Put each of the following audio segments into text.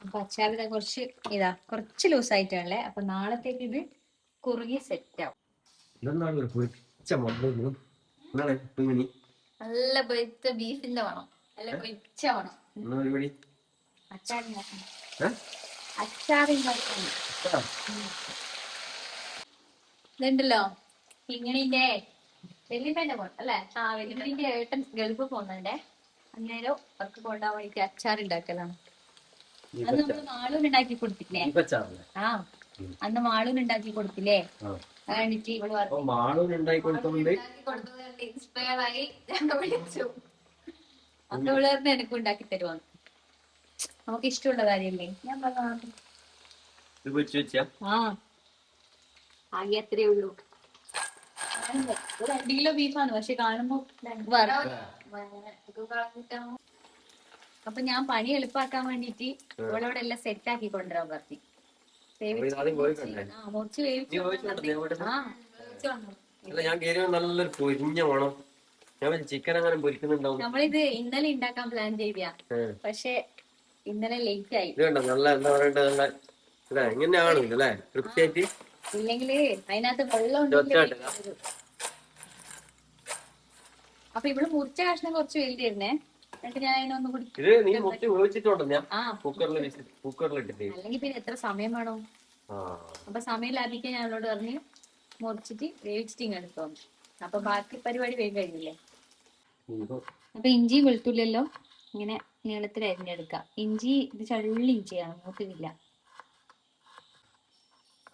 അപ്പൊ അച്ചാറിത കുറച്ച് കുറച്ച് ലൂസായിട്ടുള്ളേ. അപ്പൊ നാളത്തേക്ക് ഇത് കുറുകി സെറ്റ് ആവും. നല്ല പൊരിച്ച ബീഫിന്റെ വേണം, നല്ല പൊരിച്ച വേണം. അച്ചാറുണ്ടാക്കണം. ഇതുണ്ടല്ലോ കിങ്ങിണിന്റെ വെല്ലിപ്പേന്റെ പോൺ അല്ലെ? വെല്ലിപ്പന്റെ ഏട്ടൻ ഗൾഫ് പോകുന്നുണ്ടേ. അന്നേരം അവർക്ക് കൊണ്ടാൻ വേണ്ടിട്ട് അച്ചാർ ഉണ്ടാക്കലാണ്. അത് നമ്മള് മാളൂന് ഉണ്ടാക്കി കൊടുത്തില്ലേ? അന്ന് മാളൂന് ഉണ്ടാക്കി കൊടുത്തില്ലേ? വേണ്ടിട്ട് ഇൻസ്പയർ ആയി വിളിച്ചു. അപ്പൊ ഇവളേർന്ന് എനിക്ക് ഉണ്ടാക്കി തരുവാന്ന്. നമുക്ക് ഇഷ്ടമുള്ള കാര്യല്ലേ? ഞാൻ പറഞ്ഞു ആകെ അത്രേ ഉള്ളൂ. ഒരു 2 കിലോ ബീഫാണ്, പക്ഷെ കാണുമ്പോ അപ്പൊ ഞാൻ പണി എളുപ്പാക്കാൻ വേണ്ടിട്ട് ഇവളോടെ എല്ലാം സെറ്റ് ആക്കി കൊണ്ടുവരാൻ പറഞ്ഞു. മുറിച്ച് വേവിച്ചു. നല്ലൊരു പൊരിഞ്ഞ വേണം. ചിക്കൻ അങ്ങനെ പൊരിക്കുന്നുണ്ടാവും. നമ്മളിത് ഇന്നലെ ഉണ്ടാക്കാൻ പ്ലാൻ ചെയ്തിയാ, പക്ഷെ ഇന്നലെ ലേറ്റ് ആയി. നല്ല എന്താ പറയണ്ടത്, ഇങ്ങനെയാണ് അല്ലേ കൃത്യമായിട്ട്. ഇല്ലെങ്കില് അതിനകത്ത് വെള്ളം. അപ്പൊ ഇവിടെ മുറിച്ച കഷ്ണം കുറച്ച് വലുതായിരുന്നേ. എന്നിട്ട് ഞാൻ അതിനൊന്നും കൂടി അല്ലെങ്കിൽ പിന്നെ എത്ര സമയം വേണോ? അപ്പൊ സമയം ലാഭിക്കാൻ ഞാൻ അവളോട് പറഞ്ഞ് മുറിച്ചിട്ട് വേവിച്ചിട്ട് ഇങ്ങനെ എടുത്തോ. അപ്പൊ ബാക്കി പരിപാടി വേഗം കഴിഞ്ഞില്ലേ? അപ്പൊ ഇഞ്ചി വെളുത്തുള്ളിയല്ലോ ഇങ്ങനെ നീളത്തിൽ അരിഞ്ഞെടുക്കാം. ഇഞ്ചി ഇത് ചള്ളി ഇഞ്ചിയാണ്, മൂത്തില്ല.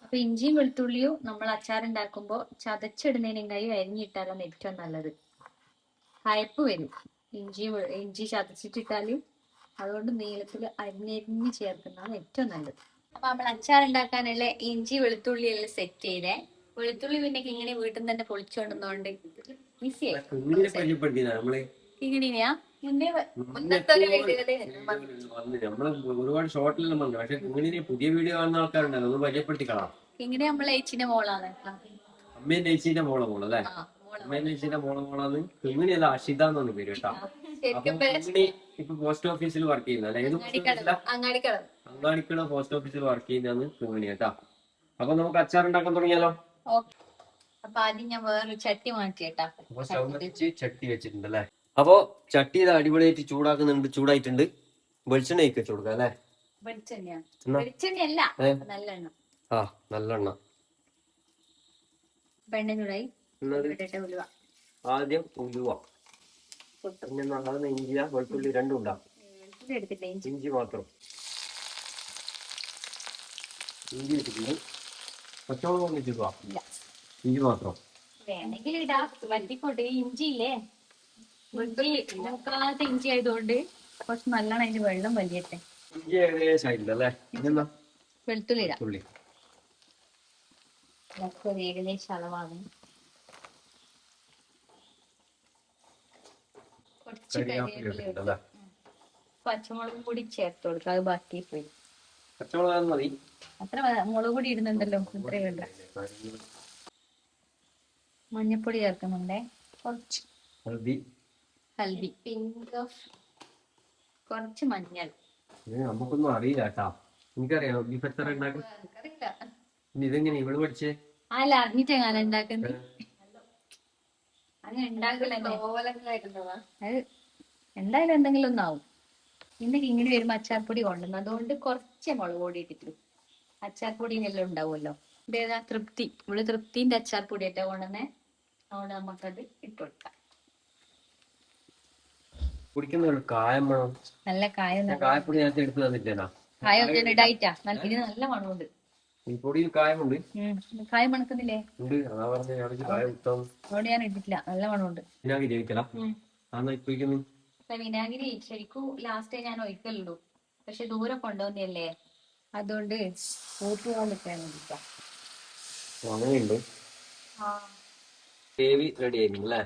അപ്പൊ ഇഞ്ചിയും വെളുത്തുള്ളിയും നമ്മൾ അച്ചാറുണ്ടാക്കുമ്പോ ചതച്ചിടുന്നതിനെങ്കായി അരിഞ്ഞിട്ടാലാണ് ഏറ്റവും നല്ലത്. കയപ്പ് വരും ഇഞ്ചി ചതച്ചിട്ടിട്ടാല്. അതുകൊണ്ട് നീളത്തിൽ അരിഞ്ഞരിഞ്ഞ് ചേർക്കുന്നതാണ് ഏറ്റവും നല്ലത്. അപ്പൊ നമ്മൾ അച്ചാർ ഉണ്ടാക്കാനുള്ള ഇഞ്ചി വെളുത്തുള്ളി എല്ലാം സെറ്റ് ചെയ്തേ. വെളുത്തുള്ളി പിന്നെ ഇങ്ങനെ വീട്ടിൽ നിന്ന് തന്നെ പൊളിച്ചുകൊണ്ടുവന്നോണ്ട് ഇങ്ങനെയാ ഒരുപാട് ഷോർട്ടിലെല്ലാം വന്നു. പക്ഷെ പുതിയ വീഡിയോ കാണുന്ന ആൾക്കാരുണ്ടല്ലോ, ഒന്ന് പരിചയപ്പെടുത്തിക്കളാം. ഇങ്ങനെ നമ്മളെ ഏച്ചിന്റെ മോളാണ്. അമ്മേന്റെ ഏച്ചിന്റെ മോളല്ലേ? അമ്മേന്റെ ഏച്ചിന്റെ മോളാന്ന്. ഇങ്ങനെയല്ല, അഷിത എന്നാണ് പേര് കേട്ടോ. ഇപ്പൊ പോസ്റ്റ് ഓഫീസിൽ വർക്ക് ചെയ്യുന്നത്. അങ്ങാടിക്കട പോസ്റ്റ് ഓഫീസിൽ വർക്ക് ചെയ്യുന്നതാണ് കിങ്ങിണി കേട്ടാ. അപ്പൊ നമുക്ക് അച്ചാർ ഉണ്ടാക്കാൻ തുടങ്ങിയാലോ? അപ്പൊ ആദ്യം ഞാൻ വേറൊരു ചട്ടി മാറ്റിട്ടാ. അപ്പൊ സ്റ്റൗ വെച്ച് ചട്ടി വെച്ചിട്ടുണ്ടല്ലേ? അപ്പൊ ചട്ടി ഇത് അടിപൊളിയായിട്ട് ചൂടാക്കുന്നുണ്ട്. ചൂടായിട്ടുണ്ട്. വെളിച്ചെണ്ണ വെച്ച് കൊടുക്കാം അല്ലെ? വെളിച്ചെണ്ണയല്ല, നല്ലെണ്ണ. നല്ലെണ്ണ. ആദ്യം ഉലുവ, പിന്നെ നല്ലത് ഇഞ്ചി വെളുത്തുള്ളി രണ്ടും ഉണ്ടാവും. ഇഞ്ചി മാത്രം. ഇഞ്ചി വെച്ചിട്ടുണ്ട്. പച്ചമുളക് ഒന്നിച്ചിട്ടുവാ. ഇഞ്ചി മാത്രം വേണമെങ്കിൽ ഇടാ. വറ്റിക്കോട്ടെ. ഇഞ്ചിയില്ലേ, മൂക്കാത്ത ഇഞ്ചി ആയതുകൊണ്ട് കുറച്ച് നല്ലോണം അതിന്റെ വെള്ളം വലിയട്ടെ. ഇഞ്ചി ഏകദേശം ആയിട്ടല്ലേ? വെളുത്തുള്ളി ഇടാം. ഏകദേശം അളവാണ്. കുറച്ച് കരിവേപ്പില, പച്ചമുളകും കൂടി ചേർത്ത് കൊടുക്കുക. അത് ബാക്കി പോയി. പച്ചമുളക് മതി. അത്ര മുളക് പൊടി ഇടുന്നുണ്ടല്ലോ, ഇത്രേ വേണ്ട. മഞ്ഞപ്പൊടി ചേർക്കുന്നുണ്ടേ കുറച്ച്. ഹൽദി, പിങ്ക് ഓഫ്, കുറച്ച് മഞ്ഞൾ. നമുക്കൊന്നും അറിയില്ല കേട്ടാ. എനിക്കറിയാം ബീഫ് അച്ചാർ ഉണ്ടാക്കും. ഇതെങ്ങനെ ഇവള് പഠിച്ചേ? അല്ല, അറിഞ്ഞിട്ട് എങ്ങനെ ഉണ്ടാക്കുന്നത്? അങ്ങനെ ഉണ്ടാക്കില്ല. അത് എന്തായാലും എന്തെങ്കിലും ഒന്നാവും. ഇന്നൊക്കെ ഇങ്ങനെ വരുമ്പോ അച്ചാർപ്പൊടി കൊണ്ടുവന്നു. അതുകൊണ്ട് കുറച്ച് മുളക് പൊടി ഇട്ടിട്ടു. അച്ചാർപ്പൊടിനെല്ലാം ഉണ്ടാവുമല്ലോ. ഇതേതാ തൃപ്തി. ഇവിടെ തൃപ്തിന്റെ അച്ചാർപ്പൊടി ആയിട്ടാ കൊണ്ടുവന്നേ. അതുകൊണ്ട് നമുക്കത് ഇട്ട് കൊടുക്കാം. കായം വേണം. നല്ല കായം. കായപ്പൊടി നേരത്തെ എടുത്ത് തന്നിട്ടേനാ. കായം ഇടായിട്ടാ. ഇതിന് നല്ല മണമുണ്ട്. ഈ പൊടിയിൽ കായമുണ്ട്. കായം മണക്കുന്നില്ലേ? അതുകൊണ്ട് ഞാൻ ഇട്ടിട്ടില്ല. നല്ല മണമുണ്ട്. വിനാഗിരി ശരിക്കും ലാസ്റ്റ് ഞാൻ ഒഴിക്കലുള്ളൂ. പക്ഷെ ദൂരെ കൊണ്ടുവന്നല്ലേ, അതുകൊണ്ട് ഊട്ടുപോകാൻ നിൽക്കാൻ വേണ്ടിട്ടാ. അങ്ങനെയുണ്ട്. റെഡി ആയിരുന്നല്ലേ?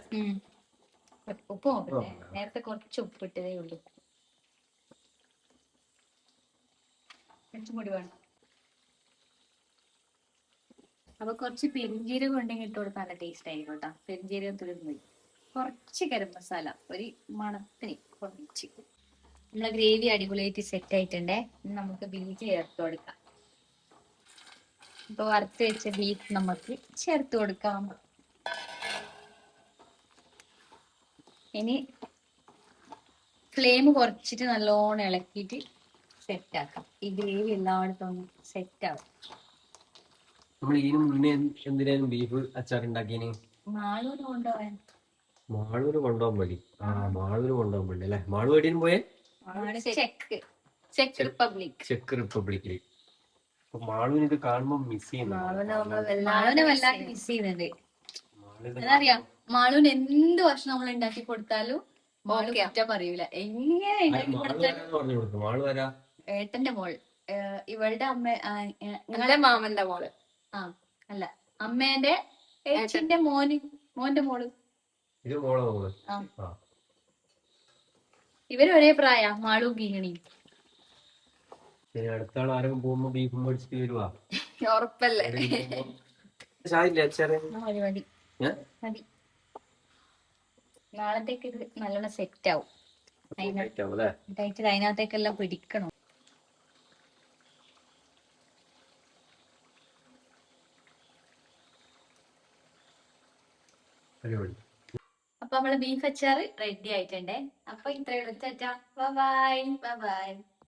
ഉപ്പ് നോക്കട്ടെ. നേരത്തെ കുറച്ച് ഉപ്പ് ഇട്ടതേ ഉള്ളൂ. കുറച്ചും കൂടി വേണം. അപ്പൊ കുറച്ച് പെരിഞ്ജീരകം ഉണ്ടെങ്കിൽ ഇട്ട് കൊടുത്താൽ നല്ല ടേസ്റ്റ് ആയിരിക്കും കേട്ടോ. പെരിഞ്ജീരകം തീർന്നു. കുറച്ച് ഗരം മസാല, ഒരു മണത്തിന് കുറച്ച്. നമ്മളെ ഗ്രേവി അടിപൊളിയായിട്ട് സെറ്റ് ആയിട്ടുണ്ടേ. ഇനി നമുക്ക് ബീഫ് ചേർത്ത് കൊടുക്കാം. ഇപ്പൊ വറുത്ത് വെച്ച ബീഫ് നമുക്ക് ചേർത്ത് കൊടുക്കാം. ഇനി ഫ്ലെയിം കുറച്ചിട്ട് നല്ലോണം ഇളക്കിയിട്ട് സെറ്റ് ആക്കാം. ഈ ഗ്രേവി എല്ലായിടത്തും ഒന്ന് സെറ്റ് ആവും. നമ്മൾ ഇതിന് മുന്നേ എന്തിനാണ് ബീഫ് അച്ചാർ ഉണ്ടാക്കിയന്? മാളൂര് കൊണ്ടുപോവാൻ. മാളൂര് കൊണ്ടുപോകാൻ വേണ്ടി. മാളൂര് കൊണ്ടുപോകാൻ വേണ്ടി അല്ലെ? മാളു എവിടെയും പോയേ? Check republic. ചെക്ക് റിപ്പബ്ലിക്കിൽ. അപ്പൊ മാളുവിന് ഇത് കാണുമ്പോ മിസ് ചെയ്യുന്നു. മാളുവിനെ വല്ലാതെ മിസ് ചെയ്യുന്നുണ്ട്. അതറിയാം, മാളുവിന് എന്ത് ഭക്ഷണം നമ്മൾ ഉണ്ടാക്കി കൊടുത്താലും മാളു കുറ്റം പറയൂല. എങ്ങനെ ഉണ്ടാക്കി കൊടുത്താലും. മാളു വരാ ഏട്ടന്റെ മോൾ, ഇവളുടെ അമ്മ, നിങ്ങളെ മാമന്റെ മോള്. അല്ല, അമ്മേന്റെ ഏച്ചിന്റെ മോന്റെ മോള്. ഇത് മോളെ മോള്. ഇവര് ഒരേ പ്രായ, മാളു ഗീഹണി. അടുത്ത ആൾ ആരും പോകുമ്പോ ബീഫും മേടിച്ചിട്ട് വരുവാ. ഉറപ്പല്ലേ? മതി. നാളത്തേക്ക് ഇത് നല്ലോണം സെറ്റ് ആവും. അതിനകത്തേക്കെല്ലാം പിടിക്കണം. അപ്പൊ നമ്മള് ബീഫ് അച്ചാറ് റെഡി ആയിട്ടുണ്ടേ. അപ്പൊ ഇത്രയുള്ള ബൈ.